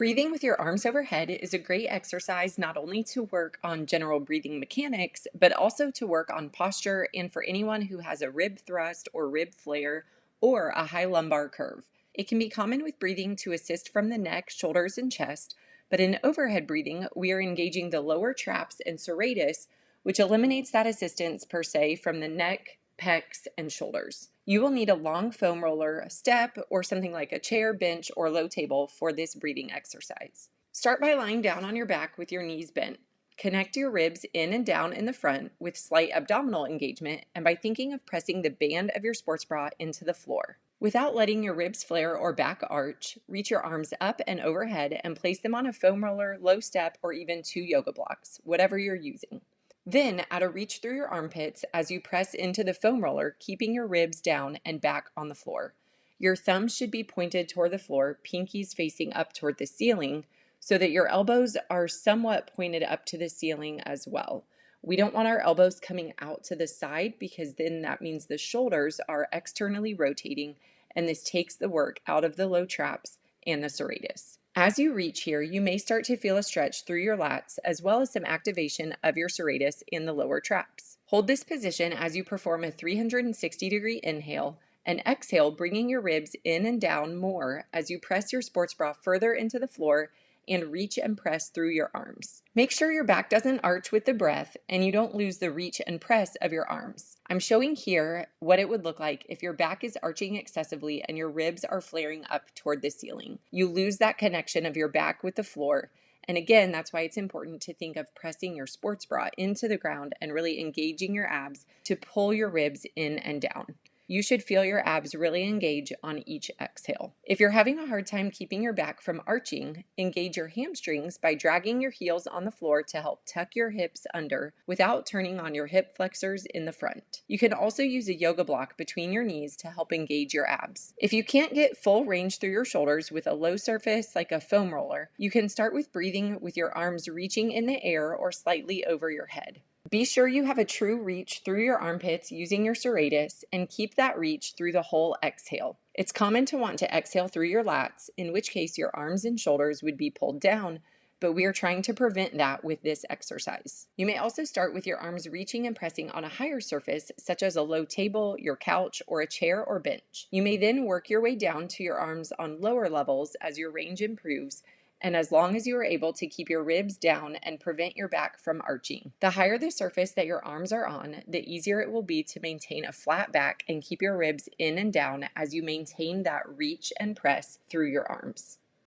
Breathing with your arms overhead is a great exercise not only to work on general breathing mechanics, but also to work on posture and for anyone who has a rib thrust or rib flare or a high lumbar curve. It can be common with breathing to assist from the neck, shoulders, and chest, but in overhead breathing, we are engaging the lower traps and serratus, which eliminates that assistance per se from the neck, pecs, and shoulders. You will need a long foam roller, a step, or something like a chair, bench, or low table for this breathing exercise. Start by lying down on your back with your knees bent. Connect your ribs in and down in the front with slight abdominal engagement and by thinking of pressing the band of your sports bra into the floor. Without letting your ribs flare or back arch, reach your arms up and overhead and place them on a foam roller, low step, or even 2 yoga blocks, whatever you're using. Then add a reach through your armpits as you press into the foam roller, keeping your ribs down and back on the floor. Your thumbs should be pointed toward the floor, pinkies facing up toward the ceiling, so that your elbows are somewhat pointed up to the ceiling as well. We don't want our elbows coming out to the side because then that means the shoulders are externally rotating, and this takes the work out of the low traps and the serratus. As you reach here, you may start to feel a stretch through your lats as well as some activation of your serratus in the lower traps. Hold this position as you perform a 360-degree inhale and exhale, bringing your ribs in and down more as you press your sports bra further into the floor and reach and press through your arms. Make sure your back doesn't arch with the breath and you don't lose the reach and press of your arms. I'm showing here what it would look like if your back is arching excessively and your ribs are flaring up toward the ceiling. You lose that connection of your back with the floor. And again, that's why it's important to think of pressing your sports bra into the ground and really engaging your abs to pull your ribs in and down. You should feel your abs really engage on each exhale. If you're having a hard time keeping your back from arching, engage your hamstrings by dragging your heels on the floor to help tuck your hips under without turning on your hip flexors in the front. You can also use a yoga block between your knees to help engage your abs. If you can't get full range through your shoulders with a low surface like a foam roller, you can start with breathing with your arms reaching in the air or slightly over your head. Be sure you have a true reach through your armpits using your serratus and keep that reach through the whole exhale. It's common to want to exhale through your lats, in which case your arms and shoulders would be pulled down, but we are trying to prevent that with this exercise. You may also start with your arms reaching and pressing on a higher surface, such as a low table, your couch, or a chair or bench. You may then work your way down to your arms on lower levels as your range improves, and as long as you are able to keep your ribs down and prevent your back from arching. The higher the surface that your arms are on, the easier it will be to maintain a flat back and keep your ribs in and down as you maintain that reach and press through your arms.